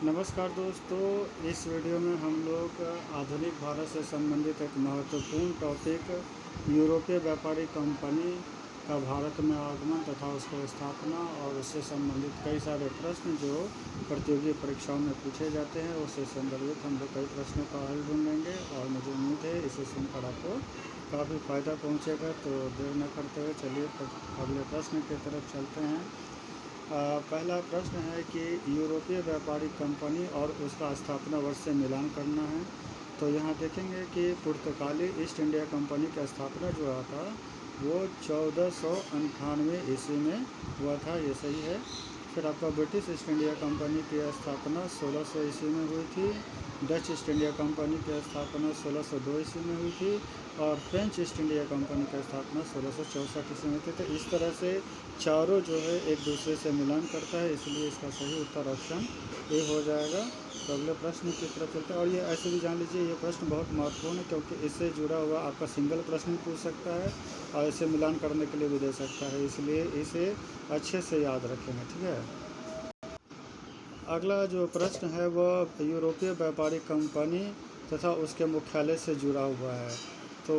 नमस्कार दोस्तों, इस वीडियो में हम लोग आधुनिक भारत से संबंधित एक महत्वपूर्ण टॉपिक यूरोपीय व्यापारी कंपनी का भारत में आगमन तथा उसकी स्थापना और उससे संबंधित कई सारे प्रश्न जो प्रतियोगी परीक्षाओं में पूछे जाते हैं उससे संदर्भित हम लोग कई प्रश्नों का हल ढूंढेंगे और मुझे उम्मीद है इसे सुनकर आपको काफ़ी फ़ायदा पहुंचेगा। तो देर न करते हुए चलिए अगले प्रश्न की तरफ चलते हैं। पहला प्रश्न है कि यूरोपीय व्यापारिक कंपनी और उसका स्थापना वर्ष से मिलान करना है। तो यहाँ देखेंगे कि पुर्तगाली ईस्ट इंडिया कंपनी की स्थापना जो हुआ था वो 1498 ईस्वी में हुआ था, ये सही है। फिर आपका ब्रिटिश ईस्ट इंडिया कंपनी की स्थापना 1600 ईस्वी में हुई थी। डच ईस्ट इंडिया कंपनी की स्थापना 1602 ईस्वी में हुई थी और फ्रेंच ईस्ट इंडिया कंपनी की स्थापना 1664 ईस्वी में थी। तो इस तरह से चारों जो है एक दूसरे से मिलान करता है, इसलिए इसका सही उत्तर ऑप्शन ए हो जाएगा। तो अगले प्रश्न की तरफ चलते हैं। और ये ऐसे भी जान लीजिए, ये प्रश्न बहुत महत्वपूर्ण है क्योंकि इससे जुड़ा हुआ आपका सिंगल प्रश्न भी पूछ सकता है और इसे मिलान करने के लिए भी दे सकता है, इसलिए इसे अच्छे से याद रखेंगे, ठीक है। अगला जो प्रश्न है वह यूरोपीय व्यापारिक कंपनी तथा उसके मुख्यालय से जुड़ा हुआ है। तो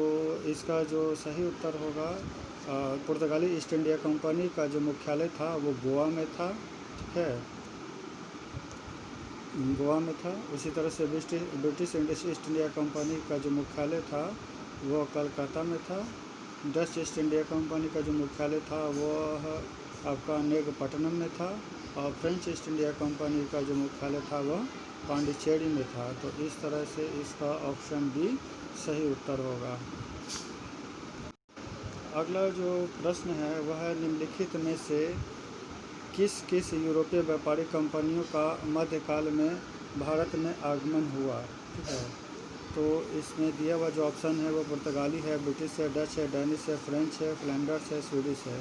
इसका जो सही उत्तर होगा, पुर्तगाली ईस्ट इंडिया कंपनी का जो मुख्यालय था वो गोवा में था, ठीक है, गोवा में था। उसी तरह से ब्रिटिश ईस्ट इंडिया कंपनी का जो मुख्यालय था वो कलकत्ता में था। डच ईस्ट इंडिया कंपनी का जो मुख्यालय था वह आपका नेगपट्टनम में था और फ्रेंच ईस्ट इंडिया कंपनी का जो मुख्यालय था वह पांडिचेरी में था। तो इस तरह से इसका ऑप्शन बी सही उत्तर होगा। अगला जो प्रश्न है वह है निम्नलिखित में से किस किस यूरोपीय व्यापारिक कंपनियों का मध्यकाल में भारत में आगमन हुआ, ठीक है। तो इसमें दिया हुआ जो ऑप्शन है वो पुर्तगाली है, ब्रिटिश है, डच है, डेनिश है, फ्रेंच है, फ्लैंडर्स है, स्वीडिश है।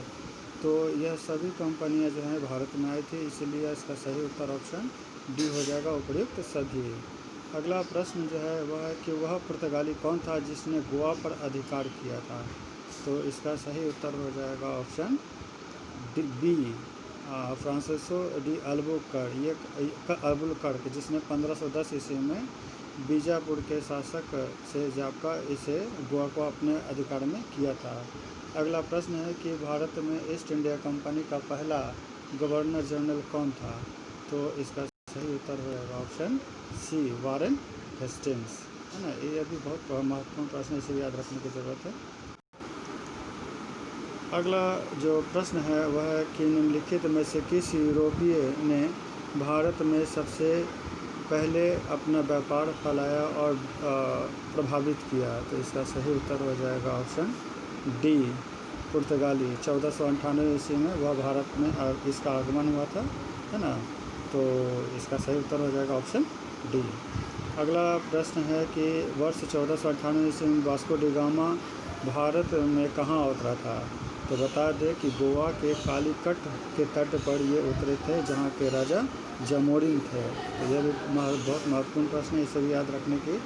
तो यह सभी कंपनियां जो हैं भारत में आई थी, इसलिए इसका सही उत्तर ऑप्शन डी हो जाएगा, उपयुक्त सभी। अगला प्रश्न जो है वह है कि वह पुर्तगाली कौन था जिसने गोवा पर अधिकार किया था। तो इसका सही उत्तर हो जाएगा option B, Francisco de Albuquerque, जिसने 1510 ईस्वी में बीजापुर के शासक से जाकर इसे गोवा को अपने अधिकार में किया था। अगला प्रश्न है कि भारत में ईस्ट इंडिया कंपनी का पहला गवर्नर जनरल कौन था। तो इसका सही उत्तर हो जाएगा ऑप्शन सी, वारेन हेस्टिंग्स, है ना। ये अभी बहुत महत्वपूर्ण प्रश्न है, इसे याद रखने की ज़रूरत है। अगला जो प्रश्न है वह है कि निम्नलिखित में से किस यूरोपीय ने भारत में सबसे पहले अपना व्यापार फैलाया और प्रभावित किया। तो इसका सही उत्तर हो जाएगा ऑप्शन डी, पुर्तगाली। 1498 ईस्वी में वह भारत में इसका आगमन हुआ था, है ना। तो इसका सही उत्तर हो जाएगा ऑप्शन डी। अगला प्रश्न है कि वर्ष 1498 ईस्वी में वास्को डी गामा भारत में कहाँ उतरा था। तो बता दें कि गोवा के कालीकट के तट पर ये उतरे थे जहाँ के राजा जमोरिन थे। तो यह भी बहुत महत्वपूर्ण प्रश्न है, इसे भी याद रखने की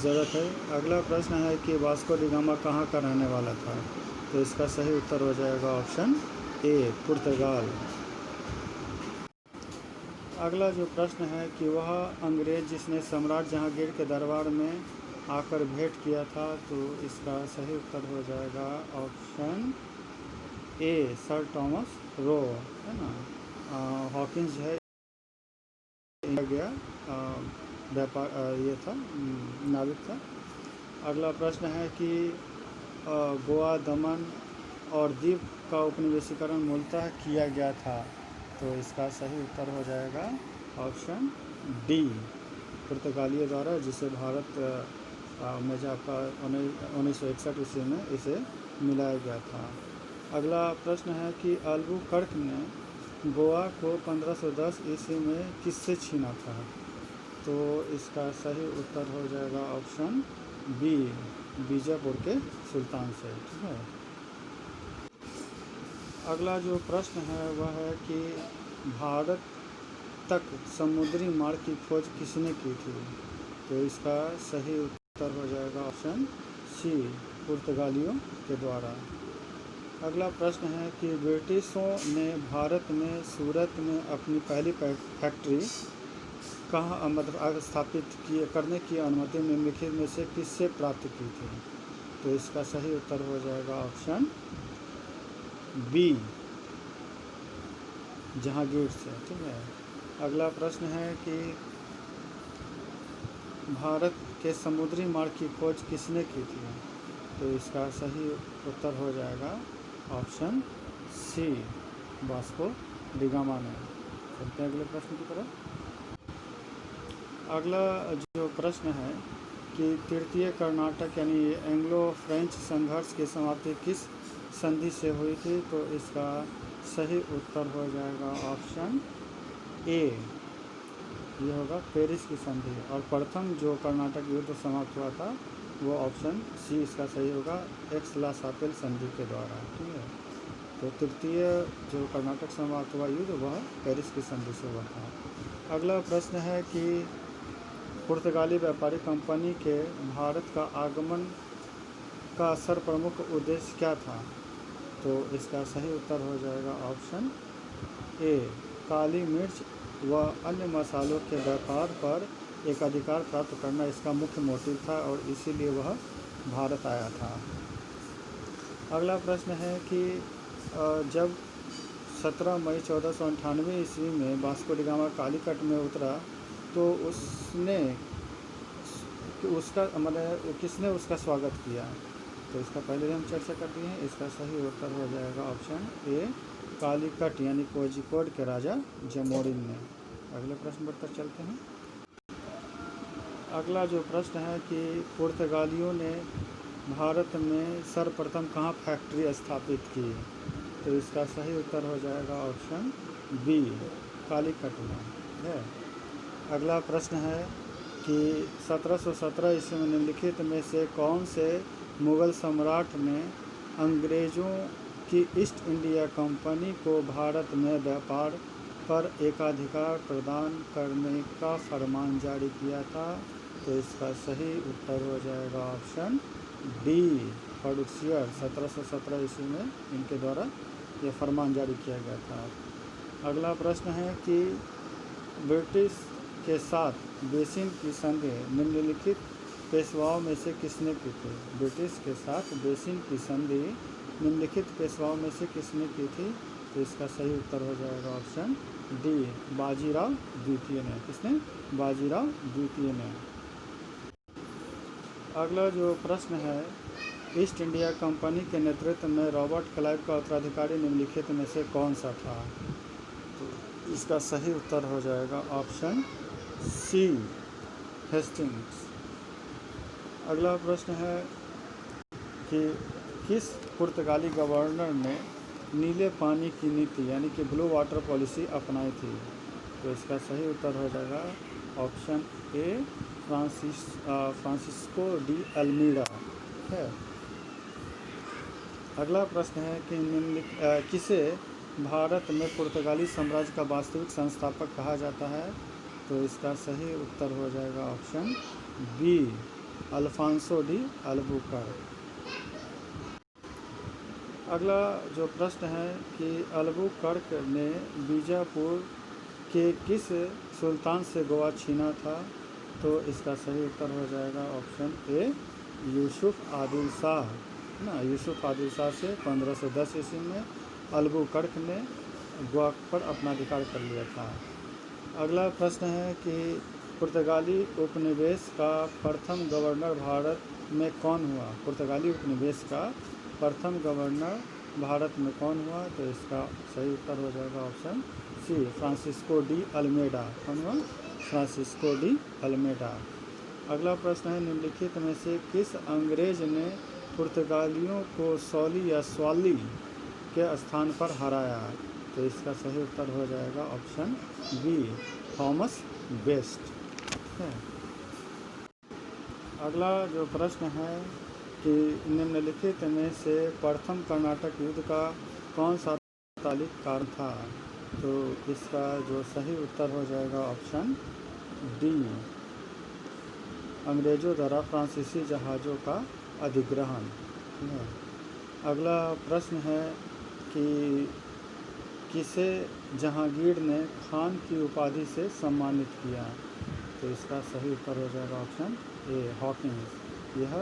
ज़रूरत है। अगला प्रश्न है कि वास्को डी गामा कहाँ का रहने वाला था। तो इसका सही उत्तर हो जाएगा ऑप्शन ए, पुर्तगाल। अगला जो प्रश्न है कि वह अंग्रेज़ जिसने सम्राट जहांगीर के दरबार में आकर भेंट किया था। तो इसका सही उत्तर हो जाएगा option A, sir Thomas Roe, है ना। हॉकिंस जो है गया व्यापार ये था, नाविक था। अगला प्रश्न है कि गोवा, दमन और दीव का उपनिवेशीकरण मूलतः किया गया था। तो इसका सही उत्तर हो जाएगा ऑप्शन डी, पुर्तगालियों द्वारा, जिसे भारत में जाकर 1961 ईस्वी में इसे मिलाया गया था। अगला प्रश्न है कि अल्बुकर्क ने गोवा को 1510 ईस्वी में किससे छीना था। तो इसका सही उत्तर हो जाएगा ऑप्शन बी, बीजापुर के सुल्तान से, ठीक है। अगला जो प्रश्न है वह है कि भारत तक समुद्री मार्ग की खोज किसने की थी। तो इसका सही उत्तर हो जाएगा ऑप्शन सी, पुर्तगालियों के द्वारा। अगला प्रश्न है कि ब्रिटिशों ने भारत में सूरत में अपनी पहली फैक्ट्री कहाँ मतलब स्थापित किए करने की अनुमति निम्नलिखित में से किससे प्राप्त की थी? तो इसका सही उत्तर हो जाएगा ऑप्शन बी, जहांगीर से। ठीक है। अगला प्रश्न है कि भारत के समुद्री मार्ग की खोज किसने की थी? तो इसका सही उत्तर हो जाएगा ऑप्शन सी, वास्को डिगामा ने। चलते हैं अगले प्रश्न की तरफ। अगला जो प्रश्न है कि तृतीय कर्नाटक यानी एंग्लो फ्रेंच संघर्ष की समाप्ति किस संधि से हुई थी? तो इसका सही उत्तर हो जाएगा ऑप्शन ए, ये होगा पेरिस की संधि। और प्रथम जो कर्नाटक युद्ध समाप्त हुआ था वो ऑप्शन सी इसका सही होगा, एक्स-ला-शापेल संधि के द्वारा। ठीक है। तो तृतीय जो कर्नाटक समाप्त हुआ युद्ध वह पेरिस की संधि से हुआ था। अगला प्रश्न है कि पुर्तगाली व्यापारी कंपनी के भारत का आगमन का सर्वप्रमुख उद्देश्य क्या था? तो इसका सही उत्तर हो जाएगा ऑप्शन ए, काली मिर्च व अन्य मसालों के व्यापार पर एक अधिकार प्राप्त करना इसका मुख्य मोटिव था और इसीलिए वह भारत आया था। अगला प्रश्न है कि जब 17 मई 1498 ईस्वी में वास्को डी गामा कालीकट में उतरा तो किसने उसका स्वागत किया? तो इसका पहले हम चर्चा कर दिए हैं। इसका सही उत्तर हो जाएगा ऑप्शन ए, कालीकट यानी कोझिकोड के राजा जमोरिन ने। अगले प्रश्न पर चलते हैं। अगला जो प्रश्न है कि पुर्तगालियों ने भारत में सर्वप्रथम कहाँ फैक्ट्री स्थापित की? तो इसका सही उत्तर हो जाएगा ऑप्शन बी, कालीकट में है। अगला प्रश्न है कि 1717 ईस्वी में निम्नलिखित में से कौन से मुग़ल सम्राट ने अंग्रेज़ों की ईस्ट इंडिया कंपनी को भारत में व्यापार पर एकाधिकार प्रदान करने का फरमान जारी किया था? तो इसका सही उत्तर हो जाएगा ऑप्शन डी, फर्रुखियर। 1717 ईस्वी में इनके द्वारा यह फरमान जारी किया गया था। अगला प्रश्न है कि ब्रिटिश के साथ बेसिन की संधि निम्नलिखित पेशवाओं में से किसने की थी? ब्रिटिश के साथ बेसिन की संधि निम्नलिखित पेशवाओं में से किसने की थी? तो इसका सही उत्तर हो जाएगा ऑप्शन डी, बाजीराव द्वितीय ने। किसने? बाजीराव द्वितीय ने। अगला जो प्रश्न है, ईस्ट इंडिया कंपनी के नेतृत्व में रॉबर्ट क्लाइव का उत्तराधिकारी निम्नलिखित में से कौन सा था? तो इसका सही उत्तर हो जाएगा ऑप्शन सी, हेस्टिंग्स। अगला प्रश्न है कि किस पुर्तगाली गवर्नर ने नीले पानी की नीति यानी कि ब्लू वाटर पॉलिसी अपनाई थी? तो इसका सही उत्तर हो जाएगा option A, Francisco de Almeida है। अगला प्रश्न है कि किसे भारत में पुर्तगाली साम्राज्य का वास्तविक संस्थापक कहा जाता है? तो इसका सही उत्तर हो जाएगा option B, Alfonso de Albuquerque. अगला जो प्रश्न है कि अल्बुकर्क ने बीजापुर के किस सुल्तान से गोवा छीना था? तो इसका सही उत्तर हो जाएगा ऑप्शन ए, यूसुफ आदिल शाह ना। यूसुफ आदिल शाह से 1510 ईस्वी में अल्बुकर्क ने गोवा पर अपना अधिकार कर लिया था। अगला प्रश्न है कि पुर्तगाली उपनिवेश का प्रथम गवर्नर भारत में कौन हुआ? पुर्तगाली उपनिवेश का प्रथम गवर्नर भारत में कौन हुआ? तो इसका सही उत्तर हो जाएगा option C, Francisco de Almeida. कौन हुआ? Francisco de Almeida. अगला प्रश्न है निम्नलिखित में से किस अंग्रेज ने पुर्तगालियों को सॉली या स्वाली के स्थान पर हराया? तो इसका सही उत्तर हो जाएगा ऑप्शन बी, थॉमस बेस्ट है। अगला जो प्रश्न है कि निम्नलिखित में से प्रथम कर्नाटक युद्ध का कौन सा तात्कालिक कारण था? तो इसका जो सही उत्तर हो जाएगा ऑप्शन डी, अंग्रेज़ों द्वारा फ्रांसीसी जहाज़ों का अधिग्रहण। अगला प्रश्न है कि किसे जहांगीर ने खान की उपाधि से सम्मानित किया? तो इसका सही उत्तर हो जाएगा ऑप्शन ए, हॉकिंस। यह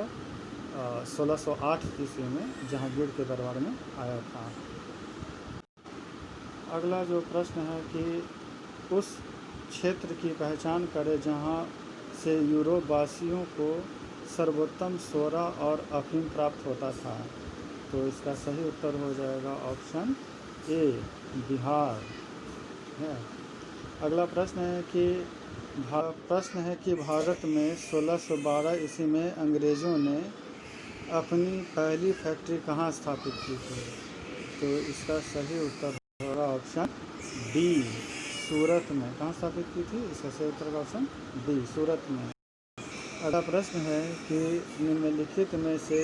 1608 ईस्वी में जहांगीर के दरबार में आया था। अगला जो प्रश्न है कि उस क्षेत्र की पहचान करें जहां से यूरोप वासियों को सर्वोत्तम सोरा और अफीम प्राप्त होता था। तो इसका सही उत्तर हो जाएगा ऑप्शन ए, बिहार है। अगला प्रश्न है कि भारत में 1612 ईस्वी में अंग्रेज़ों ने अपनी पहली फैक्ट्री कहाँ स्थापित की थी। तो इसका सही उत्तर होगा ऑप्शन डी, सूरत में। कहाँ स्थापित की थी, इसका सही उत्तर होगा ऑप्शन डी, सूरत में। अगला प्रश्न है कि निम्नलिखित में से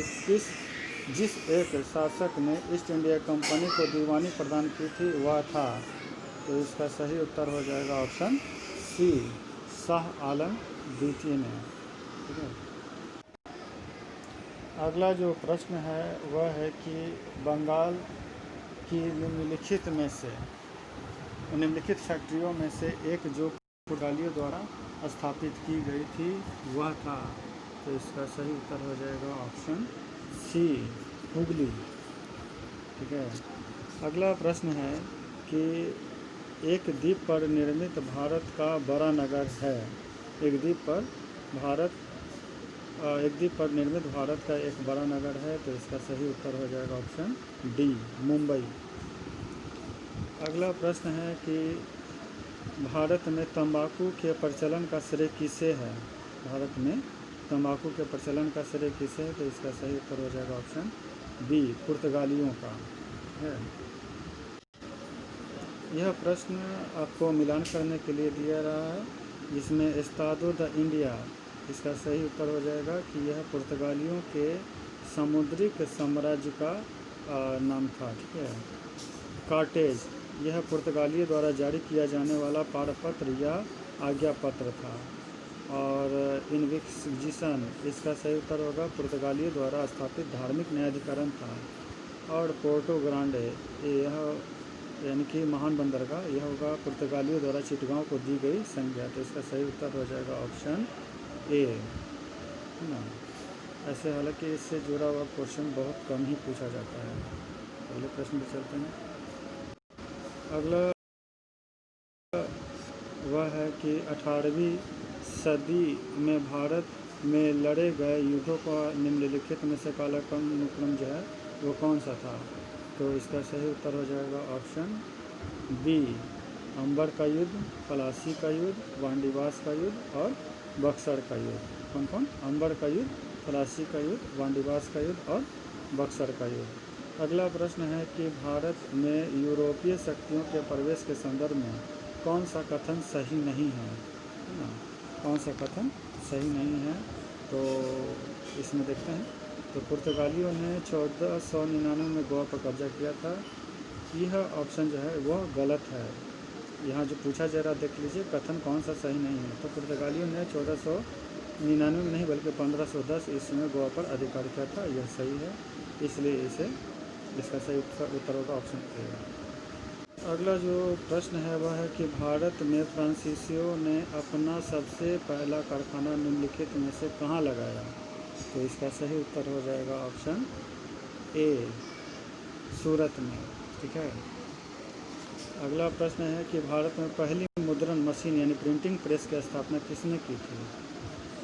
जिस एक शासक ने ईस्ट इंडिया कंपनी को दीवानी प्रदान की थी वह था। तो इसका सही उत्तर हो जाएगा ऑप्शन सी, शाह आलम द्वितीय ने। ठीक है। अगला जो प्रश्न है वह है कि बंगाल की निम्नलिखित फैक्ट्रियों में से एक जो पुर्तगालियों द्वारा स्थापित की गई थी वह था। तो इसका सही उत्तर हो जाएगा ऑप्शन सी, हुगली। ठीक है। अगला प्रश्न है कि एक द्वीप पर निर्मित भारत का बड़ा नगर है। एक द्वीप पर निर्मित भारत का एक बड़ा नगर है। तो इसका सही उत्तर हो जाएगा ऑप्शन डी, मुंबई। अगला प्रश्न है कि भारत में तंबाकू के प्रचलन का श्रेय किसे है। भारत में तंबाकू के प्रचलन का श्रेय किसे है। तो इसका सही उत्तर हो जाएगा ऑप्शन बी, पुर्तगालियों का है। यह प्रश्न आपको मिलान करने के लिए दिया रहा है, जिसमें एस्तादो द इंडिया, इसका सही उत्तर हो जाएगा कि यह पुर्तगालियों के सामुद्रिक साम्राज्य का नाम था। ठीक है। कार्टेज, यह पुर्तगालियों द्वारा जारी किया जाने वाला पारपत्र या आज्ञा पत्र था। और इन्विक्सिशन, इसका सही उत्तर होगा पुर्तगालियों द्वारा स्थापित धार्मिक न्यायाधिकरण था। और पोर्टो ग्रांडे, यह यानी कि महान बंदरगाह, यह होगा पुर्तगालियों द्वारा चिटगांव को दी गई संज्ञा। तो इसका सही उत्तर हो जाएगा ऑप्शन ए, है ना। ऐसे हालांकि इससे जुड़ा हुआ क्वेश्चन बहुत कम ही पूछा जाता है। अगले प्रश्न पर चलते हैं। अगला वह है कि 18वीं सदी में भारत में लड़े गए युद्धों का निम्नलिखित में से कालानुक्रम जो है वो कौन सा था। तो इसका सही उत्तर हो जाएगा ऑप्शन बी, अंबर का युद्ध, पलासी का युद्ध, वांडीवास का युद्ध और बक्सर का युद्ध। कौन कौन? अंबर का युद्ध, पलासी का युद्ध, वांडीवास का युद्ध और बक्सर का युद्ध। अगला प्रश्न है कि भारत में यूरोपीय शक्तियों के प्रवेश के संदर्भ में कौन सा कथन सही नहीं है ना। कौन सा कथन सही नहीं है, तो इसमें देखते हैं। तो पुर्तगालियों ने 1499 में गोवा पर कब्जा किया था। यह ऑप्शन जो है वह गलत है। यहाँ जो पूछा जा रहा देख लीजिए, कथन कौन सा सही नहीं है। तो पुर्तगालियों ने 1499 में नहीं बल्कि 1510 ईस्वी में गोवा पर अधिकार किया था, यह सही है। इसलिए इसका सही उत्तर होगा ऑप्शन ए। अगला जो प्रश्न है वह है कि भारत में फ्रांसीसियों ने अपना सबसे पहला कारखाना निम्नलिखित में से कहाँ लगाया। तो इसका सही उत्तर हो जाएगा ऑप्शन ए, सूरत में। ठीक है। अगला प्रश्न है कि भारत में पहली मुद्रण मशीन यानी प्रिंटिंग प्रेस की स्थापना किसने की थी।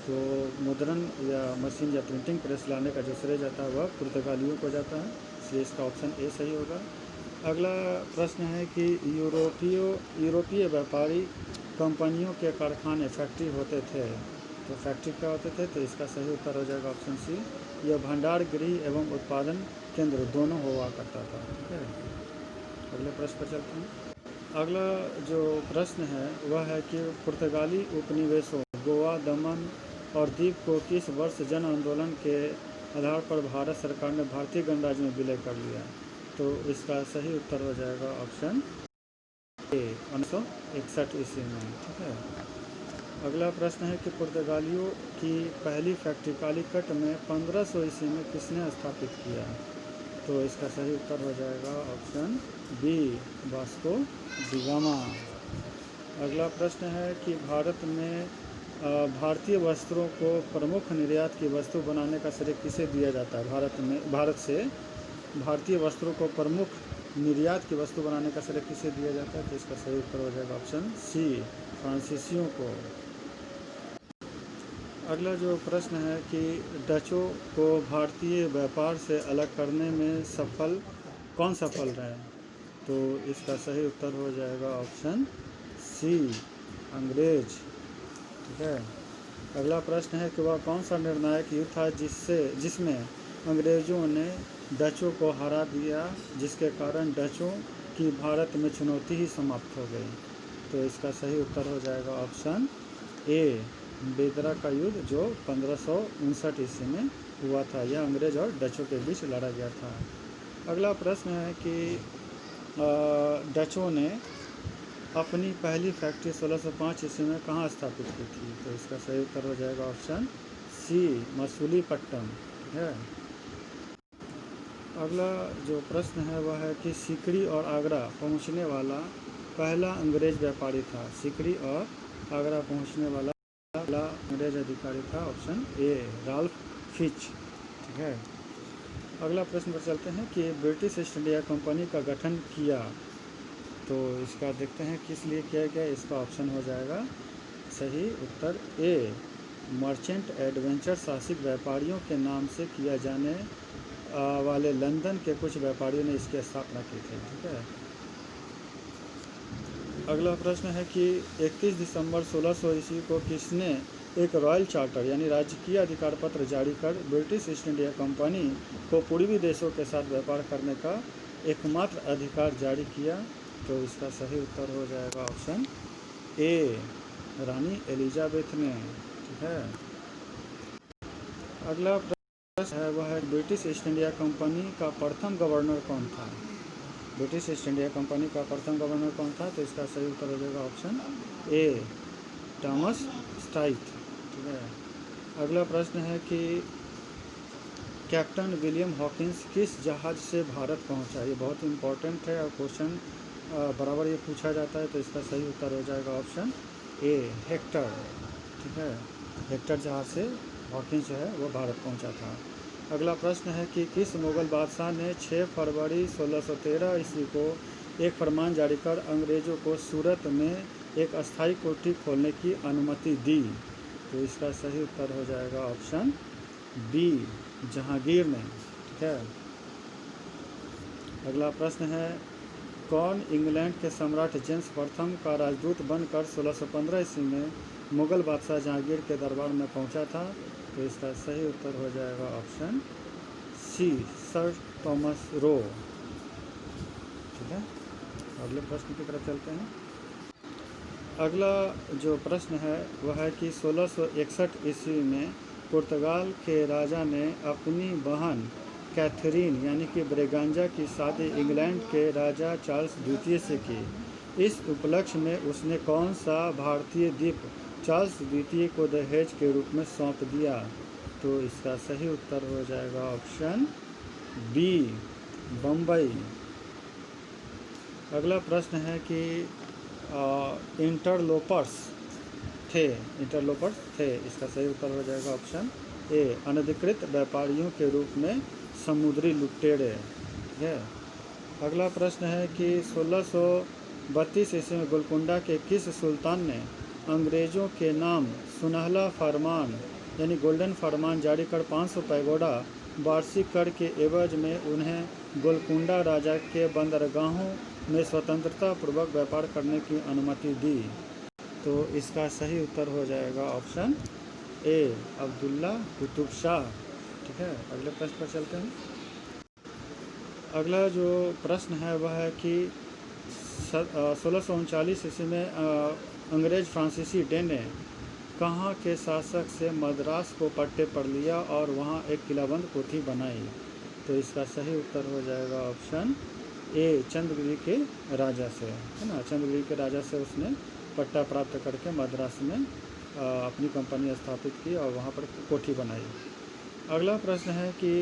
तो मुद्रण या मशीन या प्रिंटिंग प्रेस लाने का जो श्रेय जाता है वह पुर्तगालियों को जाता है, इसलिए इसका ऑप्शन ए सही होगा। अगला प्रश्न है कि यूरोपीय व्यापारी कंपनियों के कारखाने फैक्ट्री होते थे। तो फैक्ट्री क्या होते थे। तो इसका सही उत्तर हो जाएगा ऑप्शन सी, यह भंडार गृह एवं उत्पादन केंद्र दोनों हुआ करता था। ठीक है। अगले प्रश्न पर चलते हैं। अगला जो प्रश्न है वह है कि पुर्तगाली उपनिवेशों गोवा, दमन और दीव को किस वर्ष जन आंदोलन के आधार पर भारत सरकार ने भारतीय गणराज्य में विलय कर लिया। तो इसका सही उत्तर हो जाएगा ऑप्शन ए, 1961 ईस्वी में। ठीक है। अगला प्रश्न है कि पुर्तगालियों की पहली फैक्ट्री कालीकट में 1500 ईस्वी में किसने स्थापित किया। तो इसका सही उत्तर हो जाएगा option B, Vasco da Gama. अगला प्रश्न है कि भारत में भारतीय वस्त्रों को प्रमुख निर्यात की वस्तु बनाने का श्रेय किसे दिया जाता है? भारत से भारतीय वस्त्रों को प्रमुख निर्यात की वस्तु बनाने का श्रेय किसे दिया जाता है? तो इसका सही उत्तर हो जाएगा ऑप्शन सी, फ्रांसीसियों को। अगला जो प्रश्न है कि डचों को भारतीय व्यापार से अलग करने में कौन सफल रहे? तो इसका सही उत्तर हो जाएगा ऑप्शन सी, अंग्रेज। ठीक है। अगला प्रश्न है कि वह कौन सा निर्णायक युद्ध था जिसमें अंग्रेज़ों ने डचों को हरा दिया, जिसके कारण डचों की भारत में चुनौती ही समाप्त हो गई? तो इसका सही उत्तर हो जाएगा ऑप्शन ए, बेदरा का युद्ध, जो 1559 ईस्वी में हुआ था। यह अंग्रेज और डचों के बीच लड़ा गया था। अगला प्रश्न है कि डचों ने अपनी पहली फैक्ट्री 1605 ईस्वी में कहाँ स्थापित की थी? तो इसका सही उत्तर हो जाएगा ऑप्शन सी, मसूलीपट्टनम है। अगला जो प्रश्न है वह है कि सीकरी और आगरा पहुँचने वाला पहला अंग्रेज व्यापारी था। सीकरी और आगरा पहुँचने वाला पहला अंग्रेज अधिकारी था ऑप्शन ए, राल्फ फिच। ठीक है। अगला प्रश्न पर चलते हैं कि ब्रिटिश ईस्ट इंडिया कंपनी का गठन किया, तो इसका देखते हैं किस लिए किया गया। इसका ऑप्शन हो जाएगा सही उत्तर ए, मर्चेंट एडवेंचर, साहसिक व्यापारियों के नाम से किया जाने वाले लंदन के कुछ व्यापारियों ने इसकी स्थापना की थी। ठीक है। अगला प्रश्न है कि 31 दिसंबर 1600 ईस्वी को किसने एक रॉयल चार्टर यानी राजकीय अधिकार पत्र जारी कर ब्रिटिश ईस्ट इंडिया कंपनी को पूर्वी देशों के साथ व्यापार करने का एकमात्र अधिकार जारी किया? तो इसका सही उत्तर हो जाएगा ऑप्शन ए, रानी एलिजाबेथ ने। ठीक है। अगला प्रश्न है वह है ब्रिटिश ईस्ट इंडिया कंपनी का प्रथम गवर्नर कौन था? ब्रिटिश ईस्ट इंडिया कंपनी का प्रथम गवर्नर कौन था? तो इसका सही उत्तर हो जाएगा ऑप्शन ए, थॉमस स्टाइथ। ठीक है। अगला प्रश्न है कि कैप्टन विलियम हॉकिंस किस जहाज़ से भारत पहुंचा? ये बहुत इंपॉर्टेंट है और क्वेश्चन बराबर ये पूछा जाता है। तो इसका सही उत्तर हो जाएगा ऑप्शन ए, हेक्टर। ठीक है। हेक्टर जहाज़ से हॉकिंस जो है वो भारत पहुंचा था। अगला प्रश्न है कि किस मुग़ल बादशाह ने 6 फरवरी 1613 ईस्वी को एक फरमान जारी कर अंग्रेज़ों को सूरत में एक अस्थायी कोठी खोलने की अनुमति दी? तो इसका सही उत्तर हो जाएगा ऑप्शन बी, जहांगीर ने। ठीक है। अगला प्रश्न है कौन इंग्लैंड के सम्राट जेम्स प्रथम का राजदूत बनकर 1615 ईस्वी में मुग़ल बादशाह जहांगीर के दरबार में पहुंचा था? तो इसका सही उत्तर हो जाएगा option C, sir Thomas Roe. ठीक है। अगले प्रश्न की तरफ चलते हैं। अगला जो प्रश्न है वह है कि 1661 ईस्वी में पुर्तगाल के राजा ने अपनी बहन कैथरीन यानी कि ब्रेगांजा की शादी इंग्लैंड के राजा चार्ल्स द्वितीय से की। इस उपलक्ष्य में उसने कौन सा भारतीय द्वीप चार्ल्स द्वितीय को दहेज के रूप में सौंप दिया? तो इसका सही उत्तर हो जाएगा ऑप्शन बी, बम्बई। अगला प्रश्न है कि इंटरलोपर्स थे। इसका सही उत्तर हो जाएगा ऑप्शन ए, अनधिकृत व्यापारियों के रूप में समुद्री लुटेरे। ठीक है। अगला प्रश्न है कि 1632 ईस्वी में गोलकुंडा के किस सुल्तान ने अंग्रेज़ों के नाम सुनहला फरमान यानी गोल्डन फरमान जारी कर 500 पैगोडा वार्षिक कर के एवज में उन्हें गोलकुंडा राजा के बंदरगाहों में स्वतंत्रता पूर्वक व्यापार करने की अनुमति दी? तो इसका सही उत्तर हो जाएगा ऑप्शन ए, अब्दुल्ला कुतुब शाह। ठीक है। अगले प्रश्न पर चलते हैं। अगला जो प्रश्न है वह है कि 1639 ईस्वी में अंग्रेज फ्रांसीसी डे ने कहाँ के शासक से मद्रास को पट्टे पर लिया और वहाँ एक किलाबंद कोठी बनाई? तो इसका सही उत्तर हो जाएगा ऑप्शन ए, चंद्रगिरी के राजा से, है ना। चंद्रगिरी के राजा से उसने पट्टा प्राप्त करके मद्रास में अपनी कंपनी स्थापित की और वहाँ पर कोठी बनाई। अगला प्रश्न है कि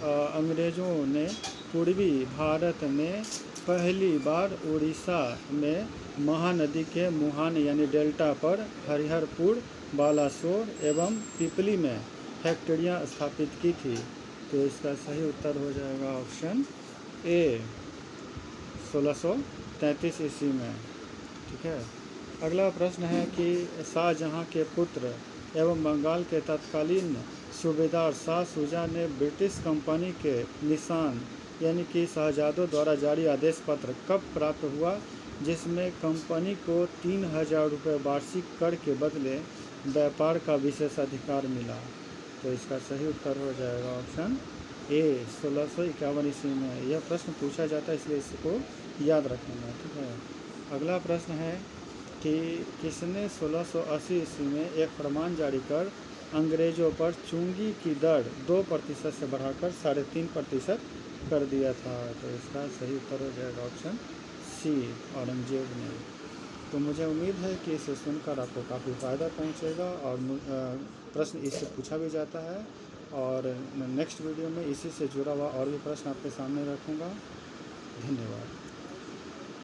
अंग्रेज़ों ने पूर्वी भारत में पहली बार उड़ीसा में महानदी के मुहाने यानी डेल्टा पर हरिहरपुर बालासोर एवं पिपली में फैक्ट्रियां स्थापित की थी। तो इसका सही उत्तर हो जाएगा ऑप्शन ए 1633 ईस्वी में। ठीक है। अगला प्रश्न है कि शाहजहां के पुत्र एवं बंगाल के तत्कालीन सूबेदार शाह शुजा ने ब्रिटिश कंपनी के निशान यानी कि शहजादों द्वारा जारी आदेश पत्र कब प्राप्त हुआ, जिसमें कंपनी को 3000 रुपये वार्षिक कर के बदले व्यापार का विशेषाधिकार मिला। तो इसका सही उत्तर हो जाएगा ऑप्शन ए 1651 ईस्वी में। यह प्रश्न पूछा जाता है, इसलिए इसको याद रखना। ठीक है। अगला प्रश्न है कि किसने 1680 ईस्वी में एक फरमान जारी कर अंग्रेज़ों पर चुंगी की दर 2% से बढ़ाकर 3.5% कर दिया था। तो इसका सही उत्तर हो जाएगा ऑप्शन सी औरंगजेब ने। तो मुझे उम्मीद है कि इसे सुनकर आपको काफ़ी फ़ायदा पहुंचेगा और प्रश्न इससे पूछा भी जाता है, और नेक्स्ट वीडियो में इसी से जुड़ा हुआ और भी प्रश्न आपके सामने रखूँगा। धन्यवाद।